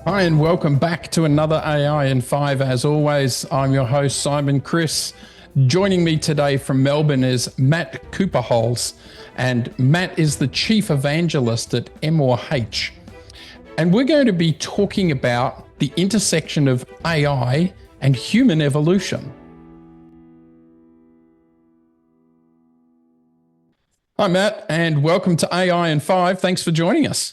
Hi, and welcome back to another AI in 5. As always, I'm your host, Simon Chris. Joining me today from Melbourne is Matt Kuperholz, and Matt is the Chief Evangelist at M4H. And we're going to be talking about the intersection of AI and human evolution. Hi, Matt, and welcome to AI in 5. Thanks for joining us.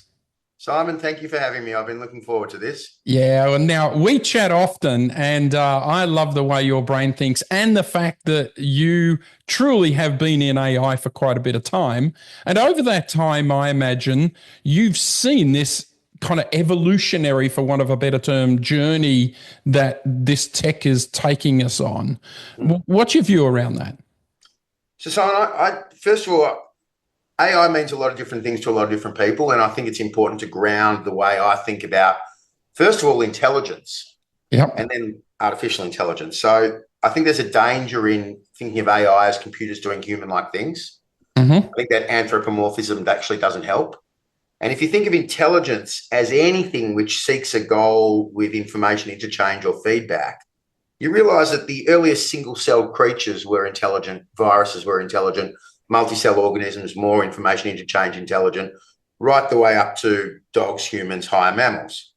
Simon, thank you for having me. I've been looking forward to this. Yeah, well, now we chat often, and I love the way your brain thinks and the fact that you truly have been in AI for quite a bit of time. And over that time, I imagine you've seen this kind of evolutionary, for want of a better term, journey that this tech is taking us on. What's your view around that? So, Simon, first of all, AI means a lot of different things to a lot of different people, and I think it's important to ground the way I think about, first of all, intelligence, and then artificial intelligence. So I think there's a danger in thinking of AI as computers doing human-like things. I think that anthropomorphism actually doesn't help. And if you think of intelligence as anything which seeks a goal with information interchange or feedback, you realize that the earliest single-celled creatures were intelligent, viruses were intelligent, multi-cell organisms, more information interchange intelligent, right the way up to dogs, humans, higher mammals.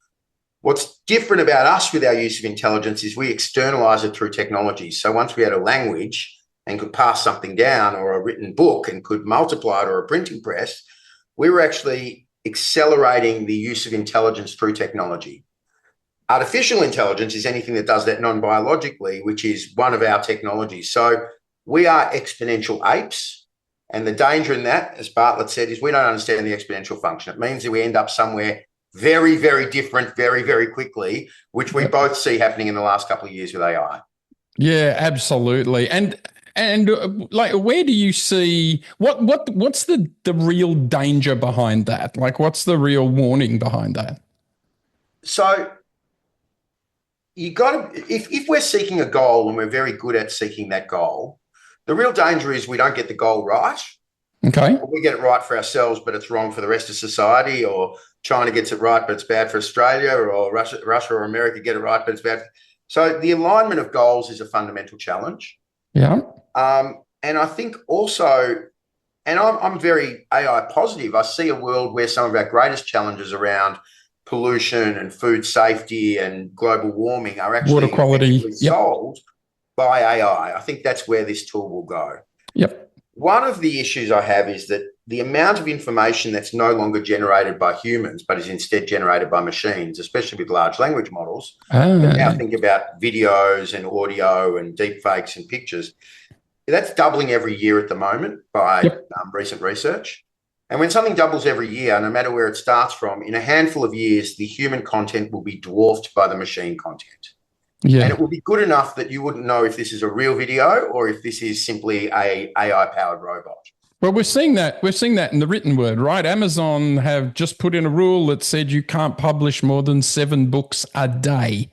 What's different about us with our use of intelligence is we externalize it through technology. So once we had a language and could pass something down, or a written book and could multiply it, or a printing press, we were actually accelerating the use of intelligence through technology. Artificial intelligence is anything that does that non-biologically, which is one of our technologies. So we are exponential apes. And the danger in that, as Bartlett said, is we don't understand the exponential function. It means that we end up somewhere very, very different, very, very quickly, which we both see happening in the last couple of years with AI. Yeah, absolutely. And like, where do you see what's the real danger behind that? Like, what's the real warning behind that? So you got to, if we're seeking a goal and we're very good at seeking that goal, the real danger is we don't get the goal right. Okay. We get it right for ourselves, but it's wrong for the rest of society, or China gets it right, but it's bad for Australia, or Russia or America get it right, but it's bad. So the alignment of goals is a fundamental challenge. Yeah. And I think also, and I'm very AI positive, I see a world where some of our greatest challenges around pollution and food safety and global warming are actually water quality solved by AI. I think that's where this tool will go. Yep. One of the issues I have is that the amount of information that's no longer generated by humans, but is instead generated by machines, especially with large language models. Now think about videos and audio and deep fakes and pictures. That's doubling every year at the moment by recent research. And when something doubles every year, no matter where it starts from, in a handful of years, the human content will be dwarfed by the machine content. Yeah. And it will be good enough that you wouldn't know if this is a real video or if this is simply a AI-powered robot. Well, we're seeing that in the written word, right? Amazon have just put in a rule that said you can't publish more than 7 books a day.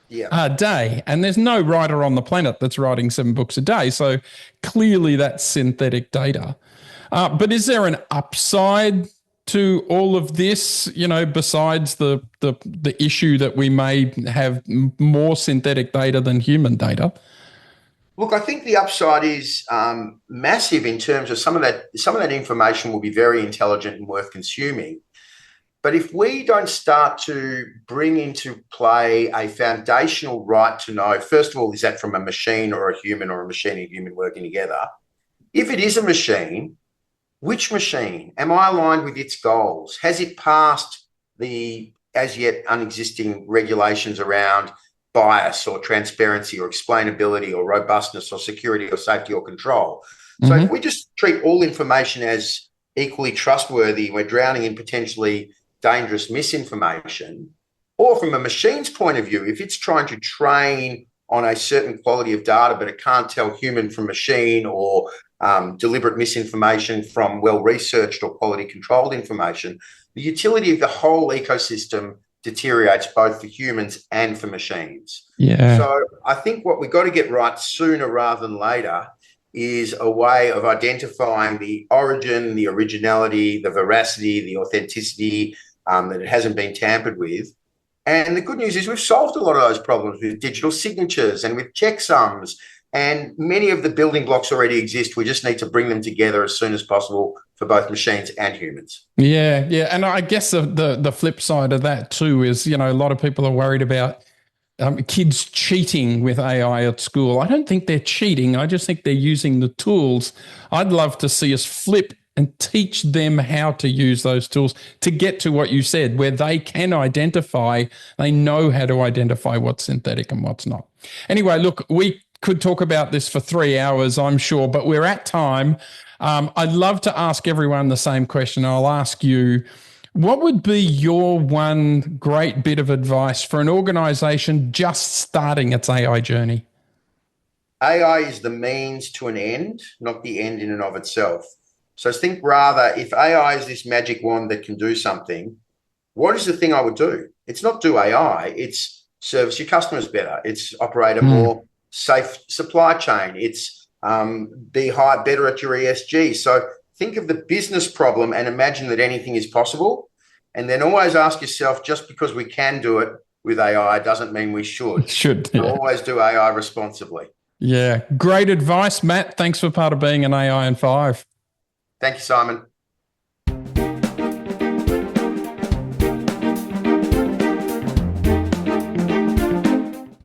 Yeah. A day. And there's no writer on the planet that's writing 7 books a day. So clearly that's synthetic data. But is there an upside to all of this, besides the issue that we may have more synthetic data than human data? Look, I think the upside is massive in terms of some of that information will be very intelligent and worth consuming. But if we don't start to bring into play a foundational right to know, first of all, is that from a machine or a human, or a machine and human working together? If it is a machine, which machine? Am I aligned with its goals? Has it passed the as yet unexisting regulations around bias or transparency or explainability or robustness or security or safety or control? So if we just treat all information as equally trustworthy, we're drowning in potentially dangerous misinformation. Or from a machine's point of view, if it's trying to train on a certain quality of data, but it can't tell human from machine, or deliberate misinformation from well-researched or quality-controlled information, the utility of the whole ecosystem deteriorates both for humans and for machines. Yeah. So I think what we've got to get right sooner rather than later is a way of identifying the origin, the originality, the veracity, the authenticity, that it hasn't been tampered with, And the good news is we've solved a lot of those problems with digital signatures and with checksums. And many of the building blocks already exist. We just need to bring them together as soon as possible for both machines and humans. Yeah, yeah. And I guess the flip side of that too is, a lot of people are worried about kids cheating with AI at school. I don't think they're cheating. I just think they're using the tools. I'd love to see us flip and teach them how to use those tools to get to what you said, where they can identify, they know how to identify what's synthetic and what's not. Anyway, look, we could talk about this for 3 hours, I'm sure, but we're at time. I'd love to ask everyone the same question. I'll ask you, what would be your one great bit of advice for an organization just starting its AI journey? AI is the means to an end, not the end in and of itself. So think rather, if AI is this magic wand that can do something, what is the thing I would do? It's not do AI, it's service your customers better. It's operate a more safe supply chain. It's be better at your ESG. So think of the business problem and imagine that anything is possible. And then always ask yourself, just because we can do it with AI doesn't mean we should. Yeah. Always do AI responsibly. Yeah. Great advice, Matt. Thanks for part of being an AI in 5. Thank you, Simon.